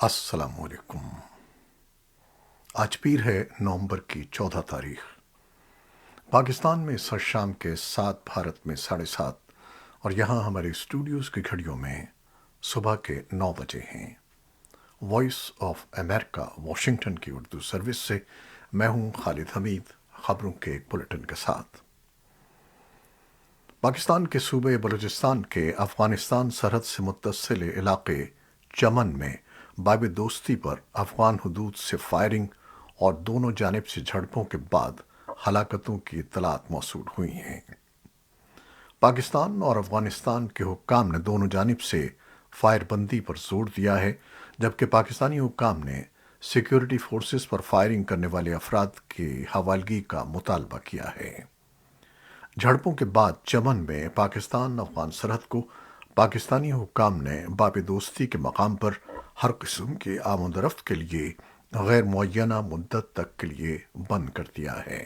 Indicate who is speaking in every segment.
Speaker 1: السلام علیکم۔ آج پیر ہے نومبر کی 14 تاریخ۔ پاکستان میں سر شام کے 7، بھارت میں 7:30، اور یہاں ہمارے اسٹوڈیوز کی گھڑیوں میں صبح کے 9 بجے ہیں۔ وائس آف امریکہ واشنگٹن کی اردو سروس سے میں ہوں خالد حمید، خبروں کے ایک بلٹن کے ساتھ۔ پاکستان کے صوبے بلوچستان کے افغانستان سرحد سے متصل علاقے چمن میں باب دوستی پر افغان حدود سے فائرنگ اور دونوں جانب سے جھڑپوں کے بعد ہلاکتوں کی اطلاعات موصول ہوئی ہیں۔ پاکستان اور افغانستان کے حکام نے دونوں جانب سے فائر بندی پر زور دیا ہے، جبکہ پاکستانی حکام نے سیکیورٹی فورسز پر فائرنگ کرنے والے افراد کی حوالگی کا مطالبہ کیا ہے۔ جھڑپوں کے بعد چمن میں پاکستان افغان سرحد کو پاکستانی حکام نے باب دوستی کے مقام پر ہر قسم کی آمد و رفت کے لیے غیر معینہ مدت تک کے لیے بند کر دیا ہے۔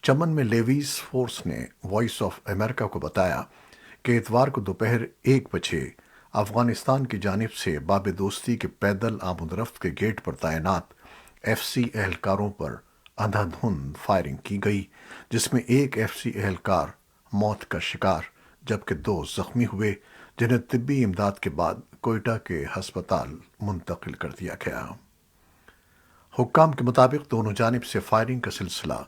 Speaker 1: چمن میں لیویز فورس نے وائس آف امریکہ کو بتایا کہ اتوار کو دوپہر 1 بجے افغانستان کی جانب سے باب دوستی کے پیدل آمد و رفت کے گیٹ پر تعینات ایف سی اہلکاروں پر اندھا دھند فائرنگ کی گئی، جس میں ایک ایف سی اہلکار موت کا شکار جبکہ 2 زخمی ہوئے، جنہیں طبی امداد کے بعد کوئٹہ کے ہسپتال منتقل کر دیا گیا۔ حکام کے مطابق دونوں جانب سے فائرنگ کا سلسلہ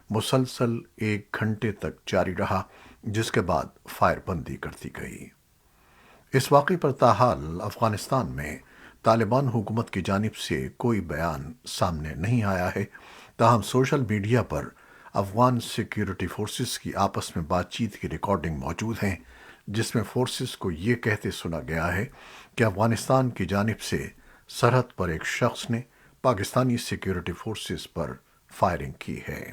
Speaker 1: مسلسل 1 گھنٹے تک جاری رہا، جس کے بعد فائر بندی کر دی گئی۔ اس واقعے پر تاحال افغانستان میں طالبان حکومت کی جانب سے کوئی بیان سامنے نہیں آیا ہے، تاہم سوشل میڈیا پر افغان سیکیورٹی فورسز کی آپس میں بات چیت کی ریکارڈنگ موجود ہیں، جس میں فورسز کو یہ کہتے سنا گیا ہے کہ افغانستان کی جانب سے سرحد پر ایک شخص نے پاکستانی سیکیورٹی فورسز پر فائرنگ کی ہے۔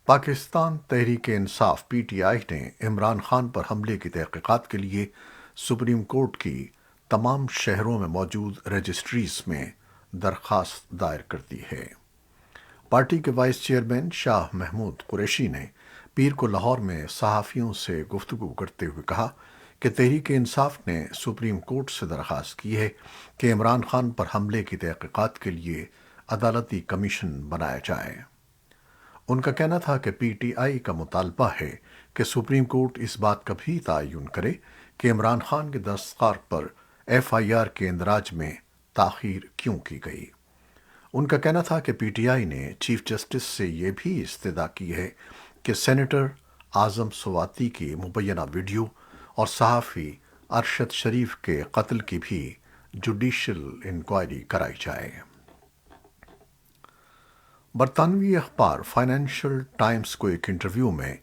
Speaker 1: Pakistan Tehreek Insaf P T I نے عمران خان پر حملے کی تحقیقات کے لیے سپریم کورٹ کی تمام شہروں میں موجود رجسٹریز میں درخواست دائر کر دی ہے۔ پارٹی کے وائس چیئرمین شاہ محمود قریشی نے پیر کو لاہور میں صحافیوں سے گفتگو کرتے ہوئے کہا کہ تحریک انصاف نے سپریم کورٹ سے درخواست کی ہے کہ عمران خان پر حملے کی تحقیقات کے لیے عدالتی کمیشن بنایا جائے۔ ان کا کہنا تھا کہ پی ٹی آئی کا مطالبہ ہے کہ سپریم کورٹ اس بات کا بھی تعین کرے کہ عمران خان کے دستخط پر ایف آئی آر کے اندراج میں تاخیر کیوں کی گئی۔ ان کا کہنا تھا کہ پی ٹی آئی نے چیف جسٹس سے یہ بھی استدعا کی ہے کہ سینیٹر اعظم سواتی کی مبینہ ویڈیو اور صحافی ارشد شریف کے قتل کی بھی جوڈیشل انکوائری کرائی جائے۔ برطانوی اخبار فائنینشل ٹائمز کو ایک انٹرویو میں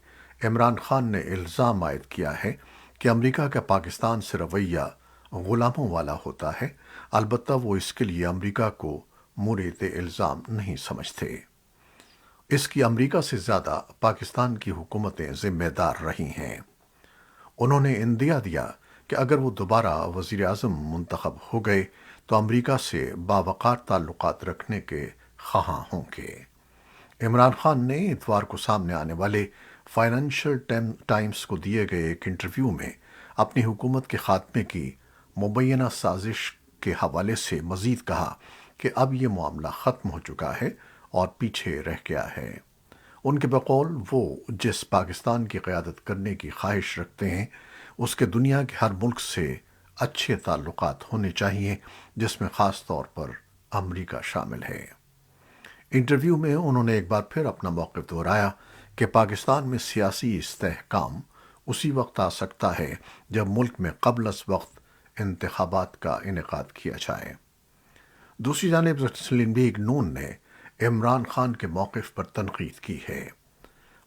Speaker 1: عمران خان نے الزام عائد کیا ہے کہ امریکہ کا پاکستان سے رویہ غلاموں والا ہوتا ہے، البتہ وہ اس کے لیے امریکہ کو مورد الزام نہیں سمجھتے۔ اس کی امریکہ سے زیادہ پاکستان کی حکومتیں ذمہ دار رہی ہیں۔ انہوں نے اندیا دیا کہ اگر وہ دوبارہ وزیر اعظم منتخب ہو گئے تو امریکہ سے باوقار تعلقات رکھنے کے خواہاں ہوں گے۔ عمران خان نے اتوار کو سامنے آنے والے فائنینشل ٹائمز کو دیے گئے ایک انٹرویو میں اپنی حکومت کے خاتمے کی مبینہ سازش کے حوالے سے مزید کہا کہ اب یہ معاملہ ختم ہو چکا ہے اور پیچھے رہ گیا ہے۔ ان کے بقول وہ جس پاکستان کی قیادت کرنے کی خواہش رکھتے ہیں، اس کے دنیا کے ہر ملک سے اچھے تعلقات ہونے چاہیے، جس میں خاص طور پر امریکہ شامل ہے۔ انٹرویو میں انہوں نے ایک بار پھر اپنا موقف دہرایا کہ پاکستان میں سیاسی استحکام اسی وقت آ سکتا ہے جب ملک میں قبل از وقت انتخابات کا انعقاد کیا جائے۔ دوسری جانب مسلم لیگ نون نے عمران خان کے موقف پر تنقید کی ہے۔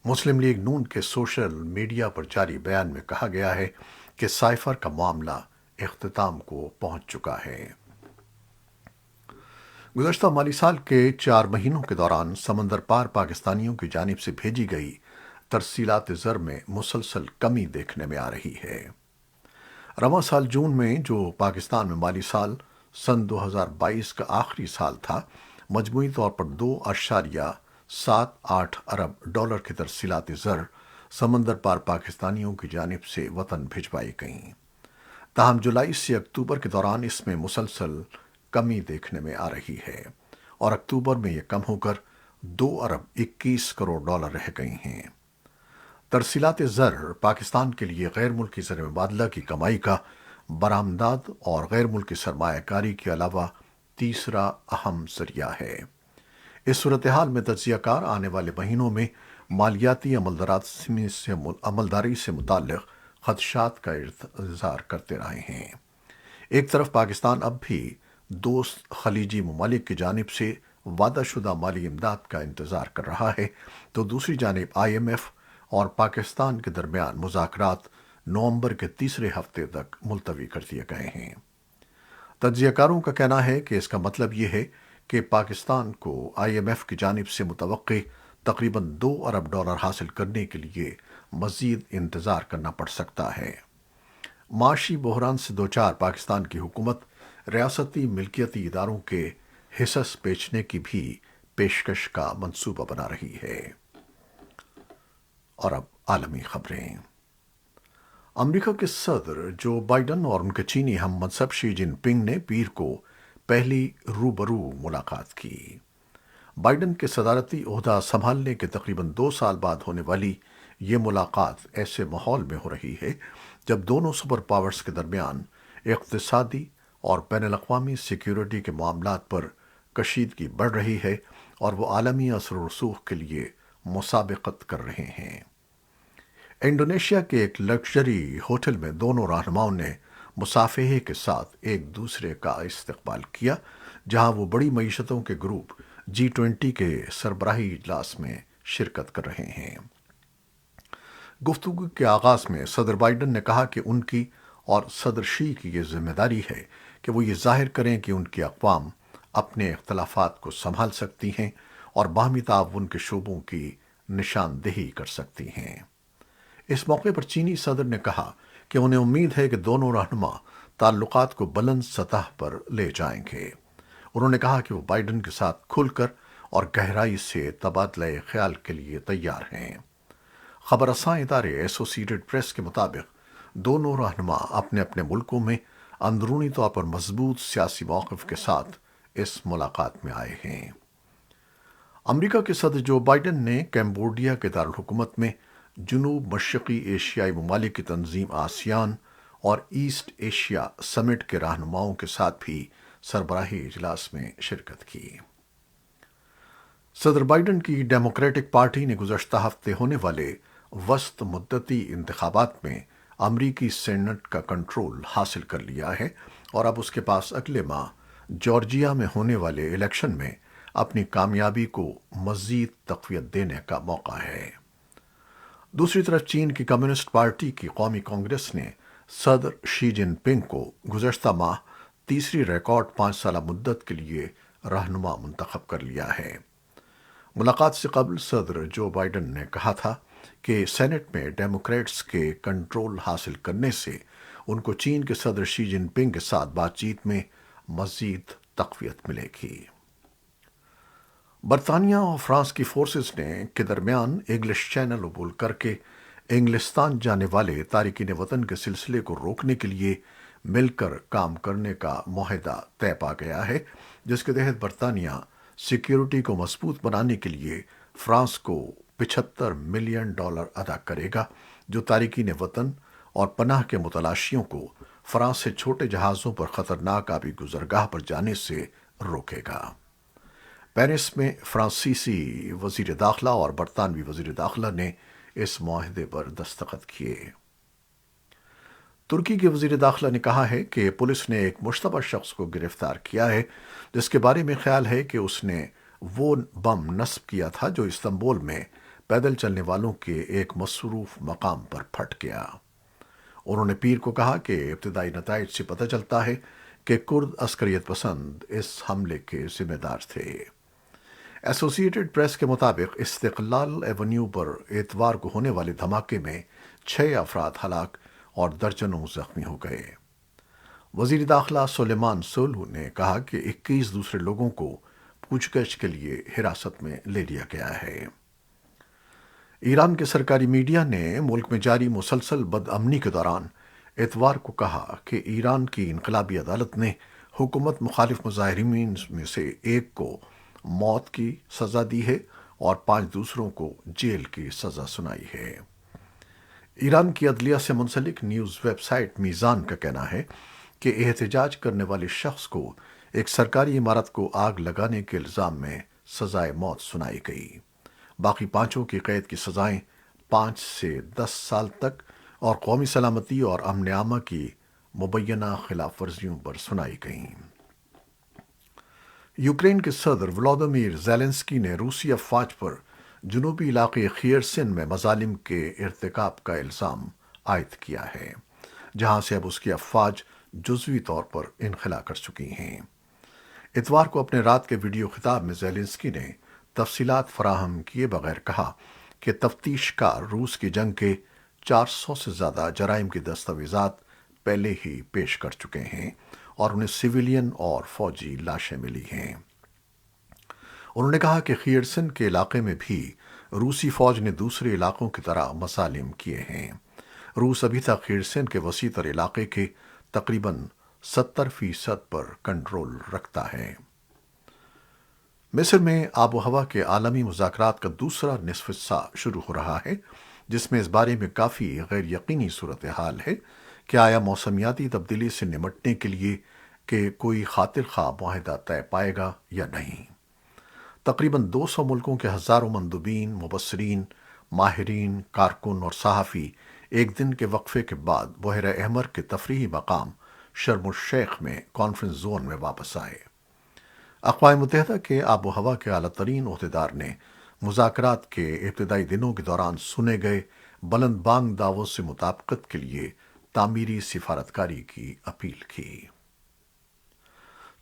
Speaker 1: مسلم لیگ نون کے سوشل میڈیا پر جاری بیان میں کہا گیا ہے کہ سائفر کا معاملہ اختتام کو پہنچ چکا ہے۔ گزشتہ مالی سال کے 4 مہینوں کے دوران سمندر پار پاکستانیوں کی جانب سے بھیجی گئی ترسیلات زر میں مسلسل کمی دیکھنے میں آ رہی ہے۔ رواں سال جون میں، جو پاکستان میں مالی سال سن 2022 کا آخری سال تھا، مجموعی طور پر 2.78 ارب ڈالر کی ترسیلات زر سمندر پار پاکستانیوں کی جانب سے وطن بھجوائی گئیں۔ تاہم جولائی سے اکتوبر کے دوران اس میں مسلسل کمی دیکھنے میں آ رہی ہے اور اکتوبر میں یہ کم ہو کر 2 ارب 21 کروڑ ڈالر رہ گئی ہیں۔ ترسیلات زر پاکستان کے لیے غیر ملکی زر مبادلہ کی کمائی کا برآمدات اور غیر ملکی سرمایہ کاری کے علاوہ تیسرا اہم ذریعہ ہے۔ اس صورتحال میں تجزیہ کار آنے والے مہینوں میں مالیاتی عملداری سے متعلق خدشات کا اظہار کرتے رہے ہیں۔ ایک طرف پاکستان اب بھی دوست خلیجی ممالک کی جانب سے وعدہ شدہ مالی امداد کا انتظار کر رہا ہے، تو دوسری جانب IMF اور پاکستان کے درمیان مذاکرات نومبر کے تیسرے ہفتے تک ملتوی کر دیے گئے ہیں۔ تجزیہ کاروں کا کہنا ہے کہ اس کا مطلب یہ ہے کہ پاکستان کو IMF کی جانب سے متوقع تقریباً 2 ارب ڈالر حاصل کرنے کے لیے مزید انتظار کرنا پڑ سکتا ہے۔ معاشی بحران سے دوچار پاکستان کی حکومت ریاستی ملکیتی اداروں کے حصص بیچنے کی بھی پیشکش کا منصوبہ بنا رہی ہے۔ اور اب عالمی خبریں۔ امریکہ کے صدر جو بائیڈن اور ان کے چینی ہم منصب شی جن پنگ نے پیر کو پہلی روبرو ملاقات کی۔ بائیڈن کے صدارتی عہدہ سنبھالنے کے تقریباً 2 سال بعد ہونے والی یہ ملاقات ایسے ماحول میں ہو رہی ہے جب دونوں سپر پاورز کے درمیان اقتصادی اور بین الاقوامی سیکیورٹی کے معاملات پر کشیدگی بڑھ رہی ہے اور وہ عالمی اثر و رسوخ کے لیے مسابقت کر رہے ہیں۔ انڈونیشیا کے ایک لگژری ہوٹل میں دونوں رہنماؤں نے مصافحے کے ساتھ ایک دوسرے کا استقبال کیا، جہاں وہ بڑی معیشتوں کے گروپ G20 کے سربراہی اجلاس میں شرکت کر رہے ہیں۔ گفتگو کے آغاز میں صدر بائیڈن نے کہا کہ ان کی اور صدر شی کی یہ ذمہ داری ہے کہ وہ یہ ظاہر کریں کہ ان کی اقوام اپنے اختلافات کو سنبھال سکتی ہیں اور باہمی تعاون کے شعبوں کی نشاندہی کر سکتی ہیں۔ اس موقع پر چینی صدر نے کہا کہ انہیں امید ہے کہ دونوں رہنما تعلقات کو بلند سطح پر لے جائیں گے۔ انہوں نے کہا کہ وہ بائیڈن کے ساتھ کھل کر اور گہرائی سے تبادلہ خیال کے لیے تیار ہیں۔ خبر رساں ادارے ایسوسیٹڈ پریس کے مطابق دونوں رہنما اپنے اپنے ملکوں میں اندرونی طور پر مضبوط سیاسی موقف کے ساتھ اس ملاقات میں آئے ہیں۔ امریکہ کے صدر جو بائیڈن نے کیمبوڈیا کے دارالحکومت میں جنوب مشرقی ایشیائی ممالک کی تنظیم آسیان اور ایسٹ ایشیا سمٹ کے رہنماؤں کے ساتھ بھی سربراہی اجلاس میں شرکت کی۔ صدر بائیڈن کی ڈیموکریٹک پارٹی نے گزشتہ ہفتے ہونے والے وسط مدتی انتخابات میں امریکی سینٹ کا کنٹرول حاصل کر لیا ہے اور اب اس کے پاس اگلے ماہ جارجیا میں ہونے والے الیکشن میں اپنی کامیابی کو مزید تقویت دینے کا موقع ہے۔ دوسری طرف چین کی کمیونسٹ پارٹی کی قومی کانگریس نے صدر شی جن پنگ کو گزشتہ ماہ تیسری ریکارڈ 5 سالہ مدت کے لیے رہنما منتخب کر لیا ہے۔ ملاقات سے قبل صدر جو بائیڈن نے کہا تھا کہ سینٹ میں ڈیموکریٹس کے کنٹرول حاصل کرنے سے ان کو چین کے صدر شی جن پنگ کے ساتھ بات چیت میں مزید تقویت ملے گی۔ برطانیہ اور فرانس کی فورسز نے کے درمیان انگلش چینل عبور کر کے انگلستان جانے والے تارکین وطن کے سلسلے کو روکنے کے لیے مل کر کام کرنے کا معاہدہ طے پا گیا ہے، جس کے تحت برطانیہ سیکیورٹی کو مضبوط بنانے کے لیے فرانس کو $75 ملین ادا کرے گا، جو تارکین وطن اور پناہ کے متلاشیوں کو فرانس سے چھوٹے جہازوں پر خطرناک آبی گزرگاہ پر جانے سے روکے گا۔ پیرس میں فرانسیسی وزیر داخلہ اور برطانوی وزیر داخلہ نے اس معاہدے پر دستخط کیے۔ ترکی کے وزیر داخلہ نے کہا ہے کہ پولیس نے ایک مشتبہ شخص کو گرفتار کیا ہے جس کے بارے میں خیال ہے کہ اس نے وہ بم نصب کیا تھا جو استنبول میں پیدل چلنے والوں کے ایک مصروف مقام پر پھٹ گیا۔ انہوں نے پیر کو کہا کہ ابتدائی نتائج سے پتہ چلتا ہے کہ کرد عسکریت پسند اس حملے کے ذمہ دار تھے۔ ایسوسیٹڈ پریس کے مطابق استقلال ایونیو پر اتوار کو ہونے والے دھماکے میں 6 افراد ہلاک اور درجنوں زخمی ہو گئے۔ وزیر داخلہ سلیمان سولو نے کہا کہ 21 دوسرے لوگوں کو پوچھ گچھ کے لیے حراست میں لے لیا گیا ہے۔ ایران کے سرکاری میڈیا نے ملک میں جاری مسلسل بد امنی کے دوران اتوار کو کہا کہ ایران کی انقلابی عدالت نے حکومت مخالف مظاہرین میں سے ایک کو موت کی سزا دی ہے اور 5 دوسروں کو جیل کی سزا سنائی ہے۔ ایران کی عدلیہ سے منسلک نیوز ویب سائٹ میزان کا کہنا ہے کہ احتجاج کرنے والے شخص کو ایک سرکاری عمارت کو آگ لگانے کے الزام میں سزائے موت سنائی گئی۔ باقی 5 کی قید کی سزائیں 5 سے 10 سال تک اور قومی سلامتی اور امن عامہ کی مبینہ خلاف ورزیوں پر سنائی گئیں۔ یوکرین کے صدر ولادیمیر زیلنسکی نے روسی افواج پر جنوبی علاقے خیرسن میں مظالم کے ارتکاب کا الزام عائد کیا ہے، جہاں سے اب اس کی افواج جزوی طور پر انخلا کر چکی ہیں۔ اتوار کو اپنے رات کے ویڈیو خطاب میں زیلنسکی نے تفصیلات فراہم کیے بغیر کہا کہ تفتیش کار روس کی جنگ کے 400 سے زیادہ جرائم کی دستاویزات پہلے ہی پیش کر چکے ہیں اور انہیں سویلین اور فوجی لاشیں ملی ہیں۔ انہوں نے کہا کہ خیرسن کے علاقے میں بھی روسی فوج نے دوسرے علاقوں کی طرح مظالم کیے ہیں۔ روس ابھی تک خیرسن کے وسیع تر علاقے کے تقریباً 70% پر کنٹرول رکھتا ہے۔ مصر میں آب و ہوا کے عالمی مذاکرات کا دوسرا نصف حصہ شروع ہو رہا ہے، جس میں اس بارے میں کافی غیر یقینی صورتحال ہے کہ آیا موسمیاتی تبدیلی سے نمٹنے کے لیے کہ کوئی خاطر خواہ معاہدہ طے پائے گا یا نہیں۔ تقریباً 200 ملکوں کے ہزاروں مندوبین، مبصرین، ماہرین، کارکن اور صحافی ایک دن کے وقفے کے بعد بحیرہ احمر کے تفریحی مقام شرم الشیخ میں کانفرنس زون میں واپس آئے۔ اقوام متحدہ کے آب و ہوا کے اعلیٰ ترین عہدیدار نے مذاکرات کے ابتدائی دنوں کے دوران سنے گئے بلند بانگ دعووں سے مطابقت کے لیے تعمیری سفارتکاری کی اپیل کی۔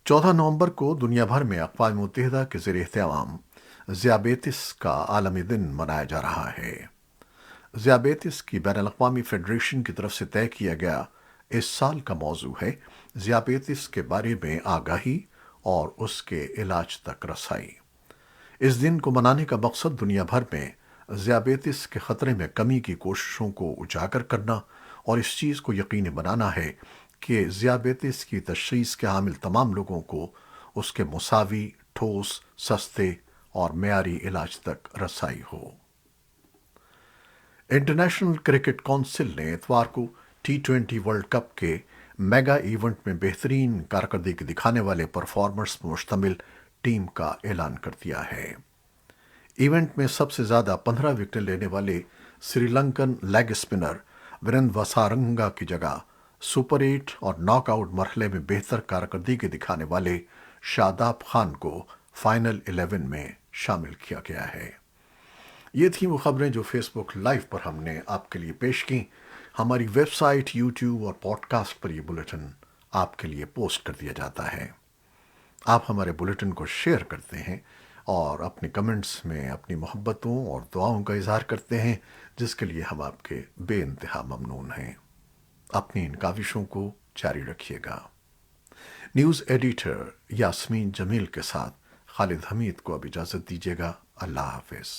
Speaker 1: 14 نومبر کو دنیا بھر میں اقوام متحدہ کے زیر اہتمام ذیابیطس کا عالمی دن منایا جا رہا ہے۔ ذیابیطس کی بین الاقوامی فیڈریشن کی طرف سے طے کیا گیا اس سال کا موضوع ہے ذیابیطس کے بارے میں آگاہی اور اس کے علاج تک رسائی۔ اس دن کو منانے کا مقصد دنیا بھر میں ذیابیطس کے خطرے میں کمی کی کوششوں کو اجاگر کرنا اور اس چیز کو یقینی بنانا ہے کہ ذیابیطس کی تشخیص کے حامل تمام لوگوں کو اس کے مساوی، ٹھوس، سستے اور معیاری علاج تک رسائی ہو۔ انٹرنیشنل کرکٹ کونسل نے اتوار کو T20 ورلڈ کپ کے میگا ایونٹ میں بہترین کارکردگی دکھانے والے پرفارمرز پر مشتمل ٹیم کا اعلان کر دیا ہے۔ ایونٹ میں سب سے زیادہ 15 وکٹیں لینے والے سری لنکن لیگ اسپنر وریندوسارنگا کی جگہ سپر 8 اور ناک آؤٹ مرحلے میں بہتر کارکردگی دکھانے والے شاداب خان کو فائنل 11 میں شامل کیا گیا ہے۔ یہ تھیں وہ خبریں جو فیس بک لائیو پر ہم نے آپ کے لیے پیش کی۔ ہماری ویب سائٹ، یوٹیوب اور پوڈ کاسٹ پر یہ بلیٹن آپ کے لیے پوسٹ کر دیا جاتا ہے۔ آپ ہمارے بلیٹن کو شیئر کرتے ہیں اور اپنے کمنٹس میں اپنی محبتوں اور دعاؤں کا اظہار کرتے ہیں، جس کے لیے ہم آپ کے بے انتہا ممنون ہیں۔ اپنی ان کاوشوں کو جاری رکھیے گا۔ نیوز ایڈیٹر یاسمین جمیل کے ساتھ خالد حمید کو اب اجازت دیجیے گا۔ اللہ حافظ۔